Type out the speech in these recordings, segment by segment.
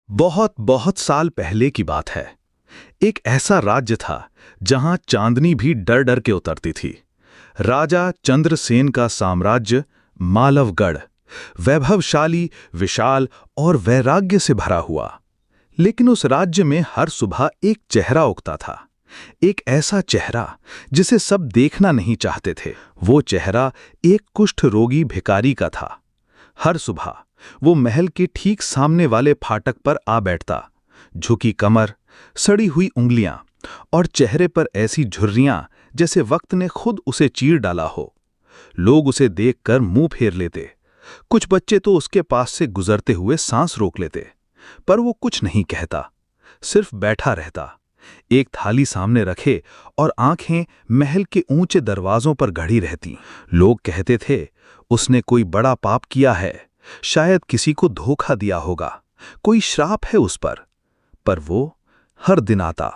बहुत बहुत साल पहले की बात है। एक ऐसा राज्य था जहां चांदनी भी डर डर के उतरती थी। राजा चंद्रसेन का साम्राज्य मालवगढ़ वैभवशाली, विशाल और वैराग्य से भरा हुआ। लेकिन उस राज्य में हर सुबह एक चेहरा उगता था, एक ऐसा चेहरा जिसे सब देखना नहीं चाहते थे। वो चेहरा एक कुष्ठ रोगी भिखारी का था। हर सुबह वो महल के ठीक सामने वाले फाटक पर आ बैठता, झुकी कमर, सड़ी हुई उंगलियां और चेहरे पर ऐसी झुर्रियां जैसे वक्त ने खुद उसे चीर डाला हो। लोग उसे देखकर मुंह फेर लेते। कुछ बच्चे तो उसके पास से गुजरते हुए सांस रोक लेते, पर वो कुछ नहीं कहता, सिर्फ बैठा रहता, एक थाली सामने रखे और आंखें महल के ऊंचे दरवाजों पर गड़ी रहती। लोग कहते थे, उसने कोई बड़ा पाप किया है, शायद किसी को धोखा दिया होगा, कोई श्राप है उस पर वो हर दिन आता,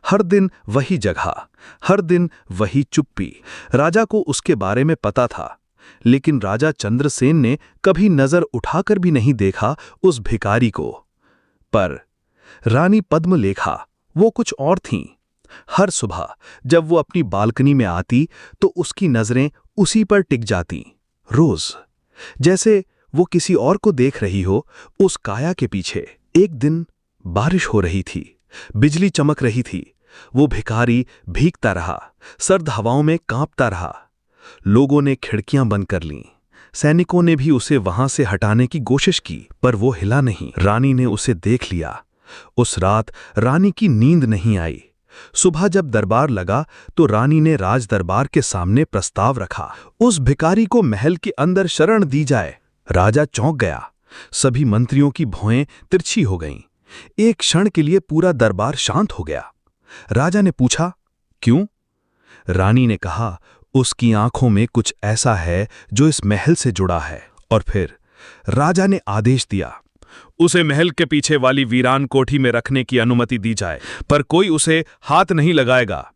हर दिन वही जगह, हर दिन वही चुप्पी। राजा को उसके बारे में पता था, लेकिन राजा चंद्रसेन ने कभी नजर उठाकर भी नहीं देखा उस भिखारी को। पर रानी पद्मलेखा वो कुछ और थीं। हर सुबह जब वो अपनी बालकनी में आती तो उसकी नजरें उसी पर टिक जातीं, रोज, जैसे वो किसी और को देख रही हो। उस काया के पीछे एक दिन बारिश हो रही थी, बिजली चमक रही थी। वो भिखारी भीगता रहा, सर्द हवाओं में कांपता रहा। लोगों ने खिड़कियां बंद कर लीं, सैनिकों ने भी उसे वहां से हटाने की कोशिश की, पर वो हिला नहीं। रानी ने उसे देख लिया। उस रात रानी की नींद नहीं आई। सुबह जब दरबार लगा तो रानी ने राज दरबार के सामने प्रस्ताव रखा, उस भिखारी को महल के अंदर शरण दी जाए। राजा चौंक गया। सभी मंत्रियों की भौहें तिरछी हो गईं। एक क्षण के लिए पूरा दरबार शांत हो गया। राजा ने पूछा, क्यों? रानी ने कहा, उसकी आंखों में कुछ ऐसा है जो इस महल से जुड़ा है। और फिर राजा ने आदेश दिया, उसे महल के पीछे वाली वीरान कोठी में रखने की अनुमति दी जाए, पर कोई उसे हाथ नहीं लगाएगा।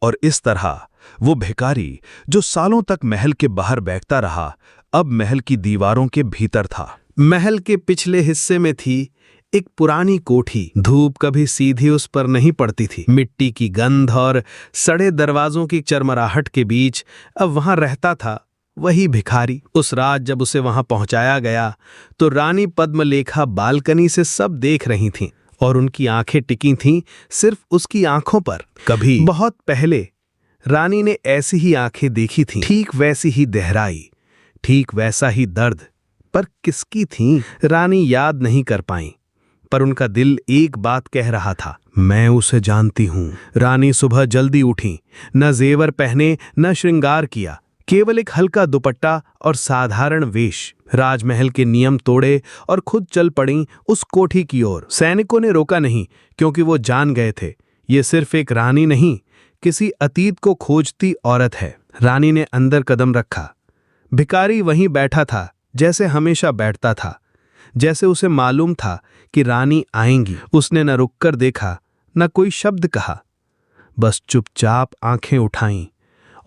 और इस तरह वो भिखारी जो सालों तक महल के बाहर बैठता रहा, अब महल की दीवारों के भीतर था। महल के पिछले हिस्से में थी एक पुरानी कोठी। धूप कभी सीधी उस पर नहीं पड़ती थी। मिट्टी की गंध और सड़े दरवाजों की चरमराहट के बीच अब वहां रहता था वही भिखारी। उस रात जब उसे वहां पहुंचाया गया तो रानी पद्मलेखा बालकनी से सब देख रही थीं और उनकी आंखें टिकी थीं सिर्फ उसकी आंखों पर। कभी बहुत पहले रानी ने ऐसी ही आंखें देखी थीं, ठीक वैसी ही गहराई, ठीक वैसा ही दर्द, पर किसकी थीं रानी याद नहीं कर पाई। पर उनका दिल एक बात कह रहा था, मैं उसे जानती हूं। रानी सुबह जल्दी उठी, न जेवर पहने न श्रृंगार किया, केवल एक हल्का दुपट्टा और साधारण वेश। राजमहल के नियम तोड़े और खुद चल पड़ी उस कोठी की ओर। सैनिकों ने रोका नहीं, क्योंकि वो जान गए थे ये सिर्फ एक रानी नहीं, किसी अतीत को खोजती औरत है। रानी ने अंदर कदम रखा। भिखारी वहीं बैठा था जैसे हमेशा बैठता था, जैसे उसे मालूम था कि रानी आएंगी। उसने न रुककर देखा, न कोई शब्द कहा, बस चुपचाप आंखें उठाईं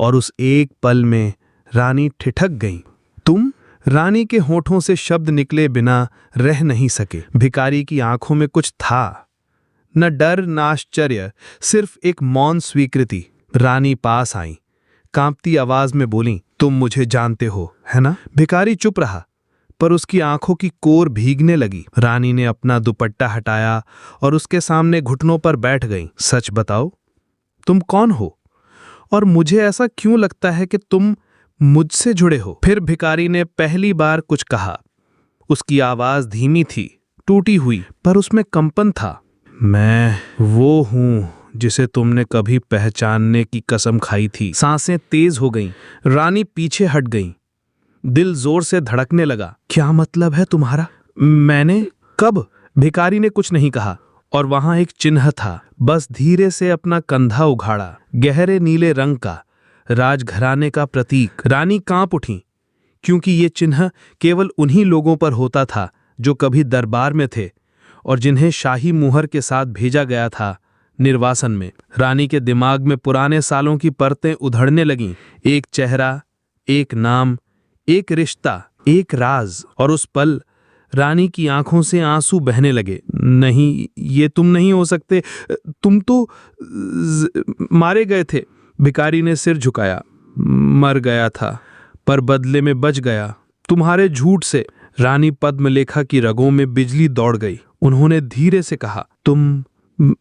और उस एक पल में रानी ठिठक गईं। तुम? रानी के होठों से शब्द निकले बिना रह नहीं सके। भिखारी की आंखों में कुछ था, न डर न आश्चर्य, सिर्फ एक मौन स्वीकृति। रानी पास आई, कांपती आवाज में बोली, तुम मुझे जानते हो, है ना? भिखारी चुप रहा, पर उसकी आंखों की कोर भीगने लगी। रानी ने अपना दुपट्टा हटाया और उसके सामने घुटनों पर बैठ गई। सच बताओ, तुम कौन हो? और मुझे ऐसा क्यों लगता है कि तुम मुझसे जुड़े हो? फिर भिखारी ने पहली बार कुछ कहा। उसकी आवाज धीमी थी, टूटी हुई, पर उसमें कंपन था। मैं वो हूं जिसे तुमने कभी पहचानने की कसम खाई थी। सांसें तेज हो गईं। रानी पीछे हट गईं। दिल जोर से धड़कने लगा। क्या मतलब है तुम्हारा? मैंने कब? भिखारी ने कुछ नहीं कहा और वहां एक चिन्ह था। बस धीरे से अपना कंधा उघाड़ा, गहरे नीले रंग का, राजघराने का प्रतीक। रानी कांप उठी, क्योंकि ये चिन्ह केवल उन्हीं लोगों पर होता था जो कभी दरबार में थे और जिन्हें शाही मुहर के साथ भेजा गया था निर्वासन में। रानी के दिमाग में पुराने सालों की परतें उधड़ने लगीं। एक चेहरा, एक नाम, एक रिश्ता, एक राज। और उस पल रानी की आंखों से आंसू बहने लगे। नहीं, ये तुम नहीं हो सकते, तुम तो मारे गए थे। भिखारी ने सिर झुकाया। मर गया था, पर बदले में बच गया, तुम्हारे झूठ से। रानी पद्मलेखा की रगों में बिजली दौड़ गई। उन्होंने धीरे से कहा, तुम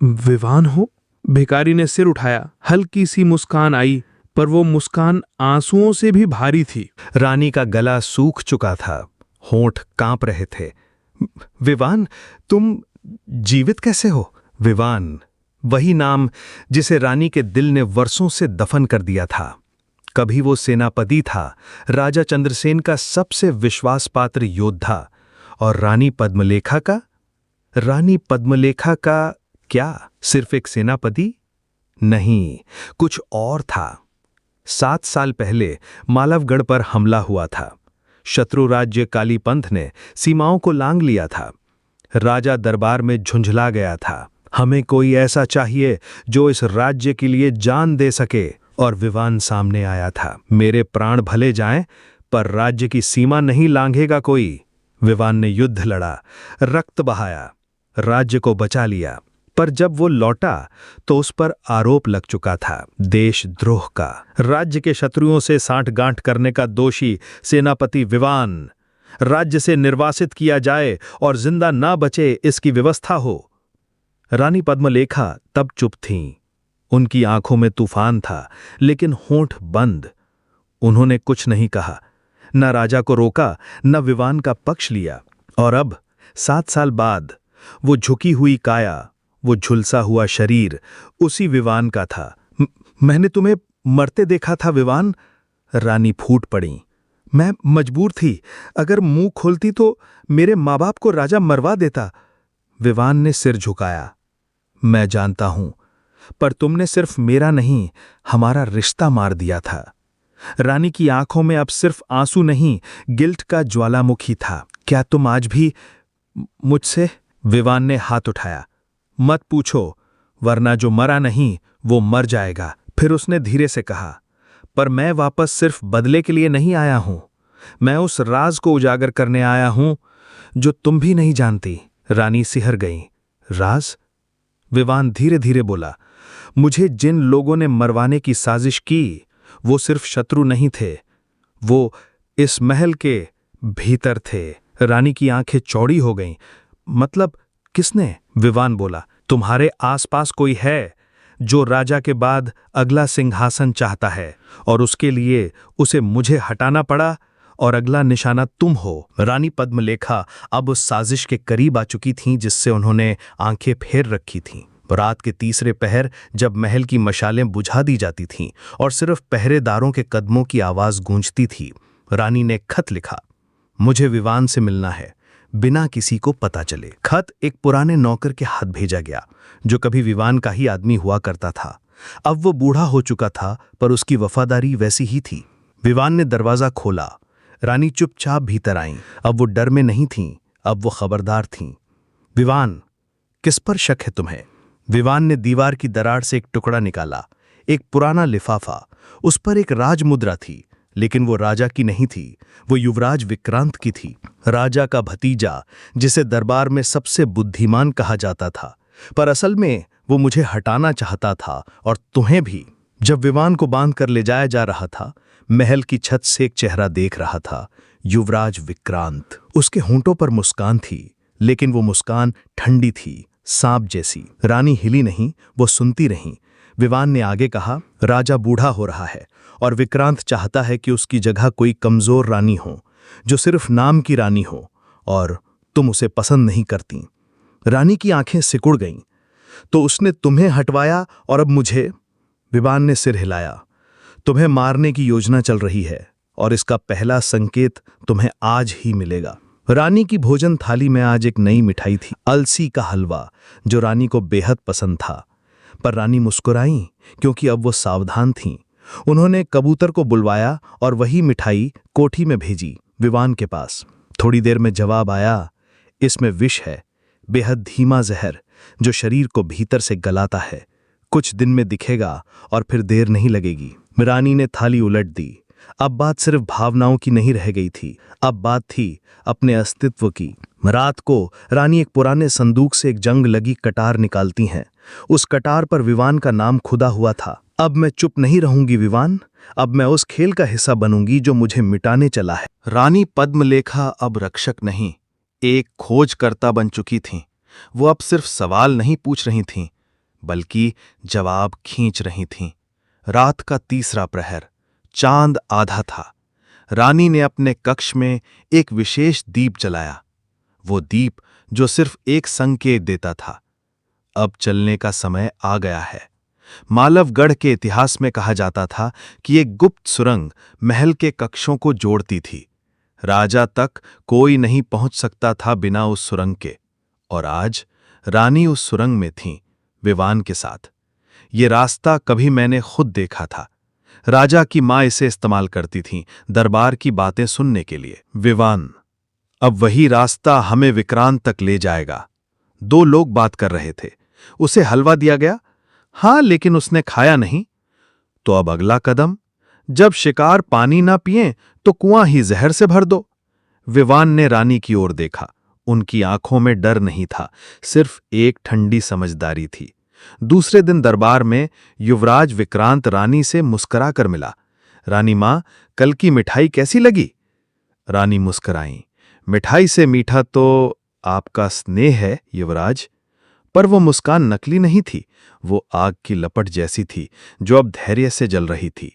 विवान हो? भिखारी ने सिर उठाया। हल्की सी मुस्कान आई, पर वो मुस्कान आंसुओं से भी भारी थी। रानी का गला सूख चुका था, होंठ कांप रहे थे। विवान, तुम जीवित कैसे हो? विवान, वही नाम जिसे रानी के दिल ने वर्षों से दफन कर दिया था। कभी वो सेनापति था, राजा चंद्रसेन का सबसे विश्वासपात्र योद्धा, और रानी पद्मलेखा का क्या सिर्फ एक सेनापति? नहीं, कुछ और था। 7 साल पहले मालवगढ़ पर हमला हुआ था। शत्रु राज्य कालीपंथ ने सीमाओं को लांघ लिया था। राजा दरबार में झुंझला गया था। हमें कोई ऐसा चाहिए जो इस राज्य के लिए जान दे सके, और विवान सामने आया था। मेरे प्राण भले जाएं, पर राज्य की सीमा नहीं लांघेगा कोई। विवान ने युद्ध लड़ा, रक्त बहाया, राज्य को बचा लिया, पर जब वो लौटा तो उस पर आरोप लग चुका था देशद्रोह का। राज्य के शत्रुओं से सांठगांठ करने का दोषी सेनापति विवान। राज्य से निर्वासित किया जाए और जिंदा ना बचे, इसकी व्यवस्था हो। रानी पद्मलेखा तब चुप थीं। उनकी आंखों में तूफान था, लेकिन होंठ बंद। उन्होंने कुछ नहीं कहा, न राजा को रोका, न विवान का पक्ष लिया। और अब 7 साल बाद वो झुकी हुई काया, वो झुलसा हुआ शरीर उसी विवान का था। मैंने तुम्हें मरते देखा था विवान। रानी फूट पड़ी। मैं मजबूर थी, अगर मुंह खोलती तो मेरे माँ बाप को राजा मरवा देता। विवान ने सिर झुकाया। मैं जानता हूं, पर तुमने सिर्फ मेरा नहीं, हमारा रिश्ता मार दिया था। रानी की आंखों में अब सिर्फ आंसू नहीं, गिल्ट का ज्वालामुखी था। क्या तुम आज भी मुझसे? विवान ने हाथ उठाया। मत पूछो, वरना जो मरा नहीं वो मर जाएगा। फिर उसने धीरे से कहा, पर मैं वापस सिर्फ बदले के लिए नहीं आया हूं। मैं उस राज को उजागर करने आया हूं जो तुम भी नहीं जानती। रानी सिहर गई। राज? विवान धीरे धीरे बोला, मुझे जिन लोगों ने मरवाने की साजिश की, वो सिर्फ शत्रु नहीं थे, वो इस महल के भीतर थे। रानी की आंखें चौड़ी हो गईं। मतलब किसने? विवान बोला, तुम्हारे आसपास कोई है जो राजा के बाद अगला सिंहासन चाहता है, और उसके लिए उसे मुझे हटाना पड़ा, और अगला निशाना तुम हो। रानी पद्मलेखा अब उस साजिश के करीब आ चुकी थीं जिससे उन्होंने आंखें फेर रखी थीं। रात के तीसरे पहर, जब महल की मशालें बुझा दी जाती थीं और सिर्फ पहरेदारों के कदमों की आवाज गूंजती थी, रानी ने खत लिखा, मुझे विवान से मिलना है, बिना किसी को पता चले। खत एक पुराने नौकर के हाथ भेजा गया, जो कभी विवान का ही आदमी हुआ करता था। अब वो बूढ़ा हो चुका था, पर उसकी वफादारी वैसी ही थी। विवान ने दरवाजा खोला। रानी चुपचाप भीतर आईं। अब वो डर में नहीं थीं, अब वो खबरदार थीं। विवान, किस पर शक है तुम्हें? विवान ने दीवार की दरार से एक टुकड़ा निकाला, एक पुराना लिफाफा। उस पर एक राजमुद्रा थी, लेकिन वो राजा की नहीं थी, वो युवराज विक्रांत की थी। राजा का भतीजा, जिसे दरबार में सबसे बुद्धिमान कहा जाता था, पर असल में वो मुझे हटाना चाहता था, और तुम्हें भी। जब विवान को बांध कर ले जाया जा रहा था, महल की छत से एक चेहरा देख रहा था, युवराज विक्रांत। उसके होंठों पर मुस्कान थी, लेकिन वो मुस्कान ठंडी थी, सांप जैसी। रानी हिली नहीं, वो सुनती रही। विवान ने आगे कहा, राजा बूढ़ा हो रहा है, और विक्रांत चाहता है कि उसकी जगह कोई कमजोर रानी हो, जो सिर्फ नाम की रानी हो, और तुम उसे पसंद नहीं करती। रानी की आंखें सिकुड़ गईं। तो उसने तुम्हें हटवाया और अब मुझे? विवान ने सिर हिलाया। तुम्हें मारने की योजना चल रही है, और इसका पहला संकेत तुम्हें आज ही मिलेगा। रानी की भोजन थाली में आज एक नई मिठाई थी, अलसी का हलवा, जो रानी को बेहद पसंद था। पर रानी मुस्कुराईं, क्योंकि अब वो सावधान थीं। उन्होंने कबूतर को बुलवाया और वही मिठाई कोठी में भेजी, विवान के पास। थोड़ी देर में जवाब आया, इसमें विष है, बेहद धीमा जहर, जो शरीर को भीतर से गलाता है। कुछ दिन में दिखेगा, और फिर देर नहीं लगेगी। रानी ने थाली उलट दी। अब बात सिर्फ भावनाओं की नहीं रह गई थी, अब बात थी अपने अस्तित्व की। रात को रानी एक पुराने संदूक से एक जंग लगी कटार निकालती हैं। उस कटार पर विवान का नाम खुदा हुआ था। अब मैं चुप नहीं रहूंगी विवान, अब मैं उस खेल का हिस्सा बनूंगी जो मुझे मिटाने चला है। रानी पद्मलेखा अब रक्षक नहीं, एक खोजकर्ता बन चुकी थीं। वो अब सिर्फ सवाल नहीं पूछ रही थीं, बल्कि जवाब खींच रही थीं। रात का तीसरा प्रहर, चांद आधा था। रानी ने अपने कक्ष में एक विशेष दीप जलाया, वो दीप जो सिर्फ एक संकेत देता था, अब चलने का समय आ गया है। मालवगढ़ के इतिहास में कहा जाता था कि एक गुप्त सुरंग महल के कक्षों को जोड़ती थी। राजा तक कोई नहीं पहुंच सकता था बिना उस सुरंग के, और आज रानी उस सुरंग में थीं, विवान के साथ। ये रास्ता कभी मैंने खुद देखा था। राजा की माँ इसे इस्तेमाल करती थीं दरबार की बातें सुनने के लिए। विवान, अब वही रास्ता हमें विक्रांत तक ले जाएगा। दो लोग बात कर रहे थे। उसे हलवा दिया गया, हाँ, लेकिन उसने खाया नहीं। तो अब अगला कदम, जब शिकार पानी ना पिए तो कुआं ही जहर से भर दो। विवान ने रानी की ओर देखा। उनकी आंखों में डर नहीं था, सिर्फ एक ठंडी समझदारी थी। दूसरे दिन दरबार में युवराज विक्रांत रानी से मुस्कुरा कर मिला। रानी मां, कल की मिठाई कैसी लगी? रानी मुस्कुराई। मिठाई से मीठा तो आपका स्नेह है युवराज। पर वो मुस्कान नकली नहीं थी, वो आग की लपट जैसी थी जो अब धैर्य से जल रही थी।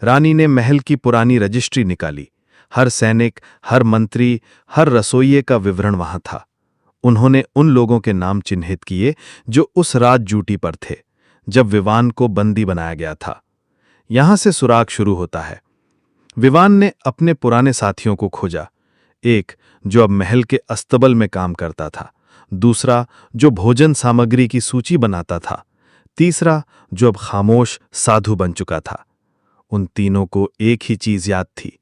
रानी ने महल की पुरानी रजिस्ट्री निकाली। हर सैनिक, हर मंत्री, हर रसोइये का विवरण वहां था। उन्होंने उन लोगों के नाम चिन्हित किए जो उस रात ड्यूटी पर थे, जब विवान को बंदी बनाया गया था। यहां से सुराग शुरू होता है। विवान ने अपने पुराने साथियों को खोजा। एक जो अब महल के अस्तबल में काम करता था, दूसरा जो भोजन सामग्री की सूची बनाता था, तीसरा जो अब खामोश साधु बन चुका था। उन तीनों को एक ही चीज याद थी।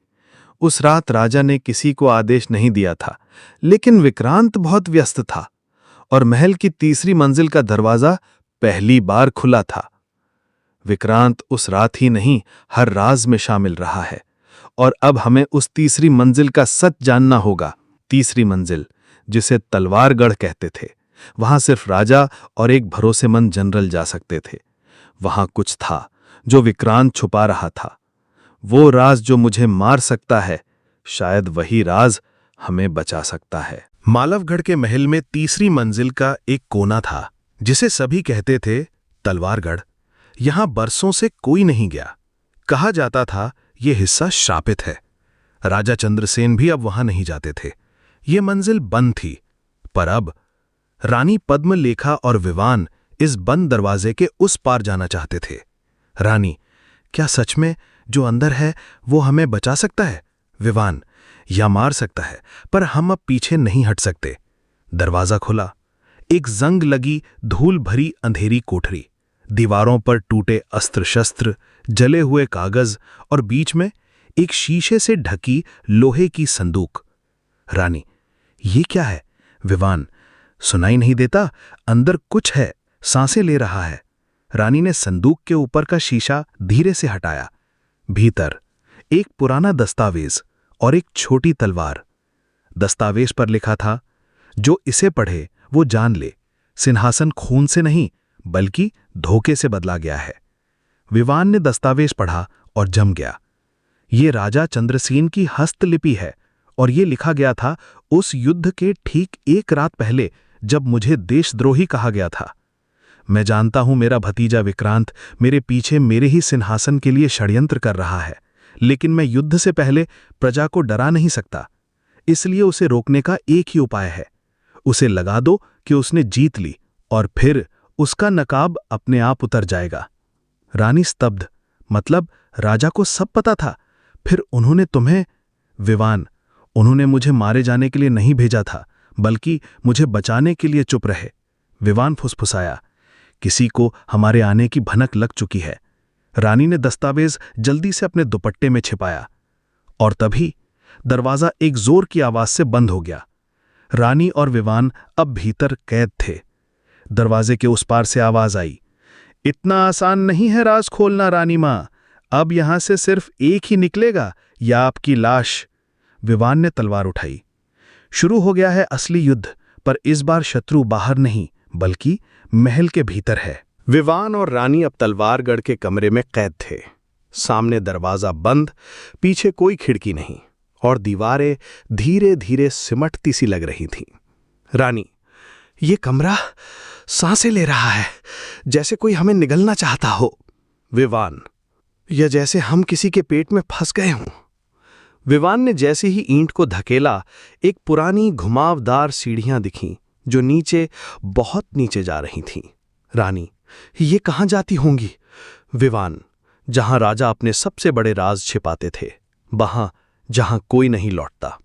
उस रात राजा ने किसी को आदेश नहीं दिया था, लेकिन विक्रांत बहुत व्यस्त था और महल की तीसरी मंजिल का दरवाजा पहली बार खुला था। विक्रांत उस रात ही नहीं, हर राज में शामिल रहा है, और अब हमें उस तीसरी मंजिल का सच जानना होगा। तीसरी मंजिल, जिसे तलवारगढ़ कहते थे, वहां सिर्फ राजा और एक भरोसेमंद जनरल जा सकते थे। वहां कुछ था जो विक्रांत छुपा रहा था। वो राज जो मुझे मार सकता है, शायद वही राज हमें बचा सकता है। मालवगढ़ के महल में तीसरी मंजिल का एक कोना था, जिसे सभी कहते थे तलवारगढ़। यहां बरसों से कोई नहीं गया। कहा जाता था ये हिस्सा श्रापित है। राजा चंद्रसेन भी अब वहां नहीं जाते थे। ये मंजिल बंद थी, पर अब रानी पद्मलेखा और विवान इस बंद दरवाजे के उस पार जाना चाहते थे। रानी, क्या सच में जो अंदर है वो हमें बचा सकता है? विवान, या मार सकता है, पर हम अब पीछे नहीं हट सकते। दरवाजा खुला। एक जंग लगी धूल भरी अंधेरी कोठरी, दीवारों पर टूटे अस्त्र शस्त्र, जले हुए कागज और बीच में एक शीशे से ढकी लोहे की संदूक। रानी, ये क्या है? विवान, सुनाई नहीं देता? अंदर कुछ है, सांसें ले रहा है। रानी ने संदूक के ऊपर का शीशा धीरे से हटाया। भीतर एक पुराना दस्तावेज और एक छोटी तलवार। दस्तावेज पर लिखा था, जो इसे पढ़े वो जान ले, सिंहासन खून से नहीं बल्कि धोखे से बदला गया है। विवान ने दस्तावेज पढ़ा और जम गया। ये राजा चंद्रसेन की हस्तलिपि है, और ये लिखा गया था उस युद्ध के ठीक एक रात पहले, जब मुझे देशद्रोही कहा गया था। मैं जानता हूं मेरा भतीजा विक्रांत मेरे पीछे मेरे ही सिंहासन के लिए षड्यंत्र कर रहा है, लेकिन मैं युद्ध से पहले प्रजा को डरा नहीं सकता। इसलिए उसे रोकने का एक ही उपाय है। उसे लगा दो कि उसने जीत ली, और फिर उसका नकाब अपने आप उतर जाएगा। रानी स्तब्ध। मतलब राजा को सब पता था? फिर उन्होंने तुम्हें? विवान, उन्होंने मुझे मारे जाने के लिए नहीं भेजा था, बल्कि मुझे बचाने के लिए चुप रहे। विवान फुसफुसाया, किसी को हमारे आने की भनक लग चुकी है। रानी ने दस्तावेज जल्दी से अपने दुपट्टे में छिपाया, और तभी दरवाजा एक जोर की आवाज से बंद हो गया। रानी और विवान अब भीतर कैद थे। दरवाजे के उस पार से आवाज आई, इतना आसान नहीं है राज खोलना रानी मां, अब यहां से सिर्फ एक ही निकलेगा या आपकी लाश। विवान ने तलवार उठाई। शुरू हो गया है असली युद्ध, पर इस बार शत्रु बाहर नहीं बल्कि महल के भीतर है। विवान और रानी अब तलवारगढ़ के कमरे में कैद थे। सामने दरवाजा बंद, पीछे कोई खिड़की नहीं, और दीवारें धीरे धीरे सिमटती सी लग रही थीं। रानी, ये कमरा सांसें ले रहा है, जैसे कोई हमें निगलना चाहता हो। विवान, यह जैसे हम किसी के पेट में फंस गए हों। विवान ने जैसे ही ईंट को धकेला, एक पुरानी घुमावदार सीढ़ियां दिखीं जो नीचे, बहुत नीचे जा रही थीं। रानी, ये कहां जाती होंगी? विवान, जहां राजा अपने सबसे बड़े राज छिपाते थे, वहां जहां कोई नहीं लौटता।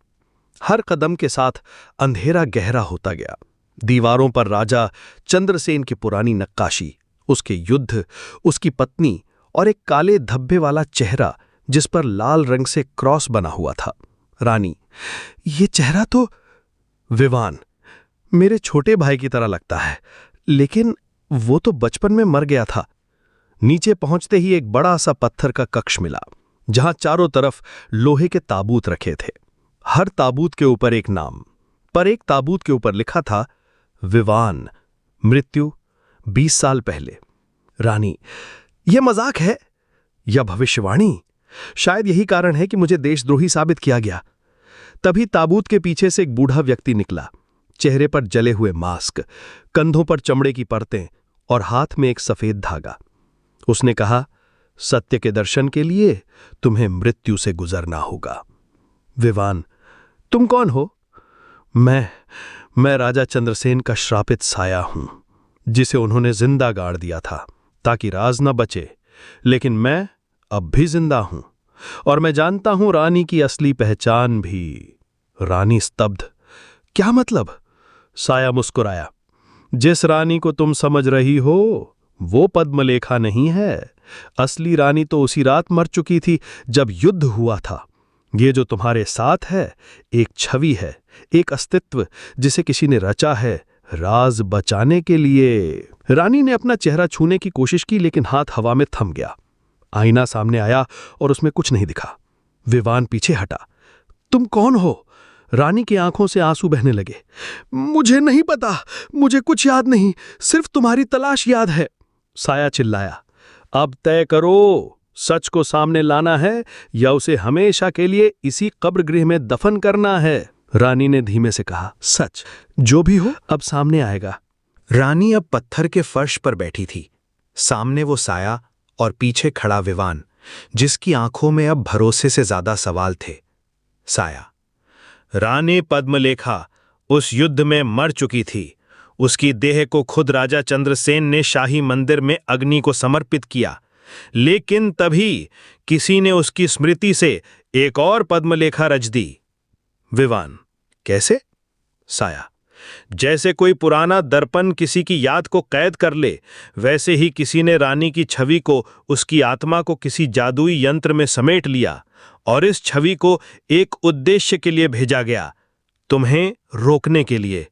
हर कदम के साथ अंधेरा गहरा होता गया। दीवारों पर राजा चंद्रसेन की पुरानी नक्काशी, उसके युद्ध, उसकी पत्नी और एक काले धब्बे वाला चेहरा जिस पर लाल रंग से क्रॉस बना हुआ था। रानी, ये चेहरा तो... विवान, मेरे छोटे भाई की तरह लगता है, लेकिन वो तो बचपन में मर गया था। नीचे पहुंचते ही एक बड़ा सा पत्थर का कक्ष मिला, जहां चारों तरफ लोहे के ताबूत रखे थे। हर ताबूत के ऊपर एक नाम, पर एक ताबूत के ऊपर लिखा था विवान, मृत्यु 20 साल पहले। रानी, यह मजाक है या भविष्यवाणी? शायद यही कारण है कि मुझे देशद्रोही साबित किया गया। तभी ताबूत के पीछे से एक बूढ़ा व्यक्ति निकला, चेहरे पर जले हुए मास्क, कंधों पर चमड़े की परतें और हाथ में एक सफेद धागा। उसने कहा, सत्य के दर्शन के लिए तुम्हें मृत्यु से गुजरना होगा। विवान, तुम कौन हो? मैं राजा चंद्रसेन का श्रापित साया हूं, जिसे उन्होंने जिंदा गाड़ दिया था ताकि राज न बचे, लेकिन मैं अब भी जिंदा हूं, और मैं जानता हूं रानी की असली पहचान भी। रानी स्तब्ध। क्या मतलब? साया मुस्कुराया। जिस रानी को तुम समझ रही हो वो पद्मलेखा नहीं है। असली रानी तो उसी रात मर चुकी थी जब युद्ध हुआ था। ये जो तुम्हारे साथ है एक छवि है, एक अस्तित्व जिसे किसी ने रचा है राज बचाने के लिए। रानी ने अपना चेहरा छूने की कोशिश की, लेकिन हाथ हवा में थम गया। आईना सामने आया और उसमें कुछ नहीं दिखा। विवान पीछे हटा। तुम कौन हो? रानी की आंखों से आंसू बहने लगे। मुझे नहीं पता, मुझे कुछ याद नहीं, सिर्फ तुम्हारी तलाश याद है। साया चिल्लाया। अब तय करो, सच को सामने लाना है या उसे हमेशा के लिए इसी कब्रगृह में दफन करना है? रानी ने धीमे से कहा, सच, जो भी हो अब सामने आएगा। रानी अब पत्थर के फर्श पर बैठी थी। सामने वो साया और पीछे खड़ा विवान, जिसकी आंखों में अब भरोसे से ज्यादा सवाल थे। साया, रानी पद्मलेखा उस युद्ध में मर चुकी थी। उसकी देह को खुद राजा चंद्रसेन ने शाही मंदिर में अग्नि को समर्पित किया, लेकिन तभी किसी ने उसकी स्मृति से एक और पद्मलेखा रच दी। विवान, कैसे? साया, जैसे कोई पुराना दर्पण किसी की याद को कैद कर ले, वैसे ही किसी ने रानी की छवि को, उसकी आत्मा को किसी जादुई यंत्र में समेट लिया, और इस छवि को एक उद्देश्य के लिए भेजा गया, तुम्हें रोकने के लिए।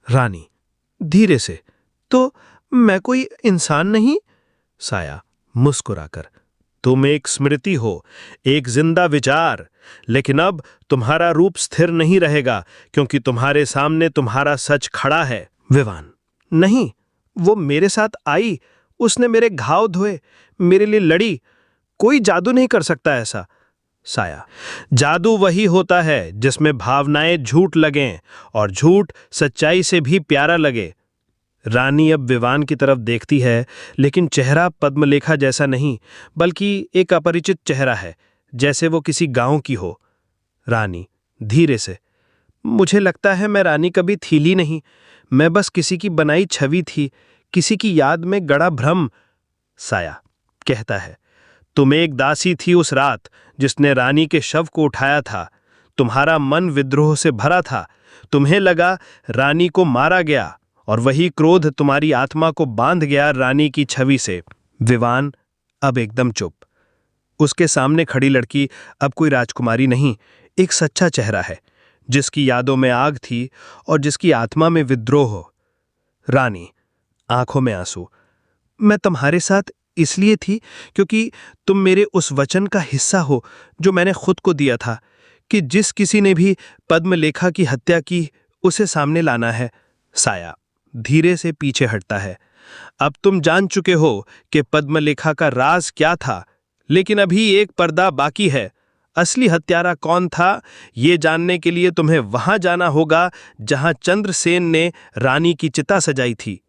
रानी धीरे से, तो मैं कोई इंसान नहीं? साया मुस्कुराकर, तुम एक स्मृति हो, एक जिंदा विचार, लेकिन अब तुम्हारा रूप स्थिर नहीं रहेगा क्योंकि तुम्हारे सामने तुम्हारा सच खड़ा है। विवान, नहीं, वो मेरे साथ आई, उसने मेरे घाव धोए, मेरे लिए लड़ी, कोई जादू नहीं कर सकता ऐसा। साया, जादू वही होता है जिसमें भावनाएं झूठ लगें और झूठ सच्चाई से भी प्यारा लगे। रानी अब विवान की तरफ देखती है, लेकिन चेहरा पद्मलेखा जैसा नहीं, बल्कि एक अपरिचित चेहरा है, जैसे वो किसी गांव की हो। रानी धीरे से, मुझे लगता है मैं रानी कभी थी नहीं, मैं बस किसी की बनाई छवि थी, किसी की याद में गड़ा भ्रम। साया कहता है, तुम एक दासी थी उस रात जिसने रानी के शव को उठाया था। तुम्हारा मन विद्रोह से भरा था, तुम्हें लगा रानी को मारा गया, और वही क्रोध तुम्हारी आत्मा को बांध गया रानी की छवि से। विवान अब एकदम चुप। उसके सामने खड़ी लड़की अब कोई राजकुमारी नहीं, एक सच्चा चेहरा है, जिसकी यादों में आग थी और जिसकी आत्मा में विद्रोह हो। रानी आंखों में आंसू, मैं तुम्हारे साथ इसलिए थी क्योंकि तुम मेरे उस वचन का हिस्सा हो जो मैंने खुद को दिया था कि जिस किसी ने भी पद्मलेखा की हत्या की उसे सामने लाना है। साया धीरे से पीछे हटता है। अब तुम जान चुके हो कि पद्मलेखा का राज क्या था, लेकिन अभी एक पर्दा बाकी है। असली हत्यारा कौन था, ये जानने के लिए तुम्हें वहां जाना होगा जहां चंद्रसेन ने रानी की चिता सजाई थी।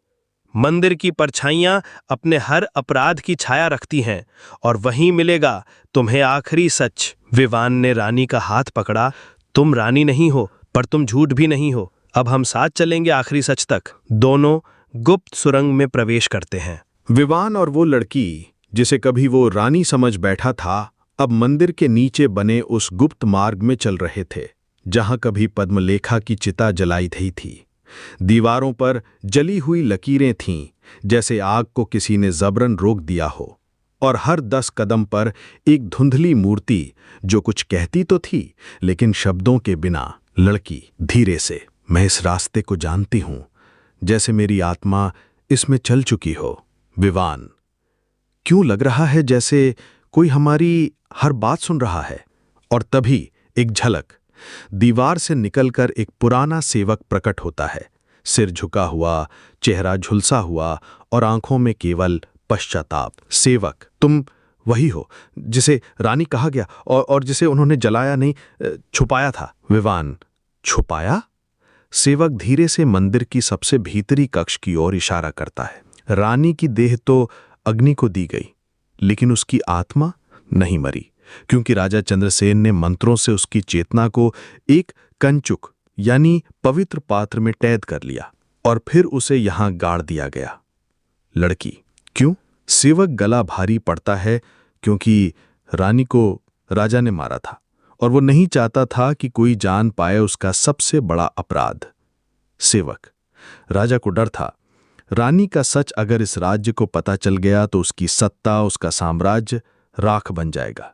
मंदिर की परछाइयां अपने हर अपराध की छाया रखती हैं और वहीं मिलेगा तुम्हें आखिरी सच। विवान ने रानी का हाथ पकड़ा। तुम रानी नहीं हो, पर तुम झूठ भी नहीं हो। अब हम साथ चलेंगे आखिरी सच तक। दोनों गुप्त सुरंग में प्रवेश करते हैं। विवान और वो लड़की जिसे कभी वो रानी समझ बैठा था, अब मंदिर के नीचे बने उस गुप्त मार्ग में चल रहे थे जहां कभी पद्मलेखा की चिता जलाई गई थी। दीवारों पर जली हुई लकीरें थीं, जैसे आग को किसी ने जबरन रोक दिया हो, और हर 10 कदम पर एक धुंधली मूर्ति जो कुछ कहती तो थी लेकिन शब्दों के बिना। लड़की धीरे से, मैं इस रास्ते को जानती हूं, जैसे मेरी आत्मा इसमें चल चुकी हो। विवान, क्यों लग रहा है जैसे कोई हमारी हर बात सुन रहा है। और तभी एक झलक, दीवार से निकलकर एक पुराना सेवक प्रकट होता है, सिर झुका हुआ, चेहरा झुलसा हुआ और आंखों में केवल पश्चाताप। सेवक, तुम वही हो जिसे रानी कहा गया और जिसे उन्होंने जलाया नहीं, छुपाया था। विवान, छुपाया? सेवक धीरे से मंदिर की सबसे भीतरी कक्ष की ओर इशारा करता है। रानी की देह तो अग्नि को दी गई, लेकिन उसकी आत्मा नहीं मरी, क्योंकि राजा चंद्रसेन ने मंत्रों से उसकी चेतना को एक कंचुक यानी पवित्र पात्र में कैद कर लिया और फिर उसे यहां गाड़ दिया गया। लड़की, क्यों? सेवक गला भारी पड़ता है क्योंकि रानी को राजा ने मारा था और वो नहीं चाहता था कि कोई जान पाए उसका सबसे बड़ा अपराध। सेवक, राजा को डर था, रानी का सच अगर इस राज्य को पता चल गया तो उसकी सत्ता, उसका साम्राज्य राख बन जाएगा।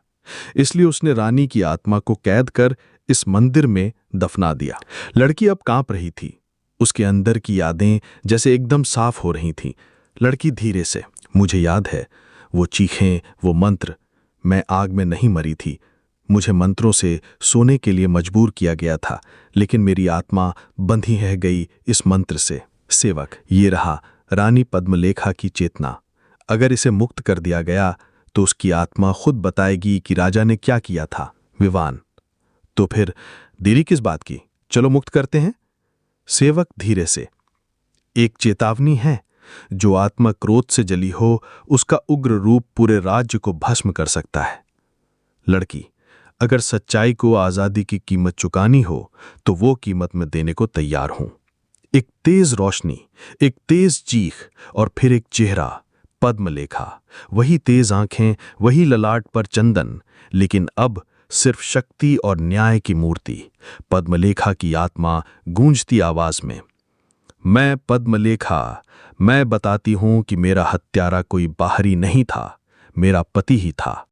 इसलिए उसने रानी की आत्मा को कैद कर इस मंदिर में दफना दिया। लड़की अब कांप रही थी, उसके अंदर की यादें जैसे एकदम साफ हो रही थीं। लड़की धीरे से, मुझे याद है वो चीखें, वो मंत्र। मैं आग में नहीं मरी थी, मुझे मंत्रों से सोने के लिए मजबूर किया गया था, लेकिन मेरी आत्मा बंधी रह गई इस मंत्र से। सेवक, ये रहा रानी पद्मलेखा की चेतना। अगर इसे मुक्त कर दिया गया तो उसकी आत्मा खुद बताएगी कि राजा ने क्या किया था। विवान, तो फिर देरी किस बात की, चलो मुक्त करते हैं। सेवक धीरे से, एक चेतावनी है, जो आत्मा क्रोध से जली हो उसका उग्र रूप पूरे राज्य को भस्म कर सकता है। लड़की, अगर सच्चाई को आजादी की कीमत चुकानी हो तो वो कीमत में देने को तैयार हूं। एक तेज रोशनी, एक तेज चीख और फिर एक चेहरा, पद्मलेखा। वही तेज आंखें, वही ललाट पर चंदन, लेकिन अब सिर्फ शक्ति और न्याय की मूर्ति। पद्मलेखा की आत्मा गूंजती आवाज में, मैं पद्मलेखा, मैं बताती हूं कि मेरा हत्यारा कोई बाहरी नहीं था, मेरा पति ही था।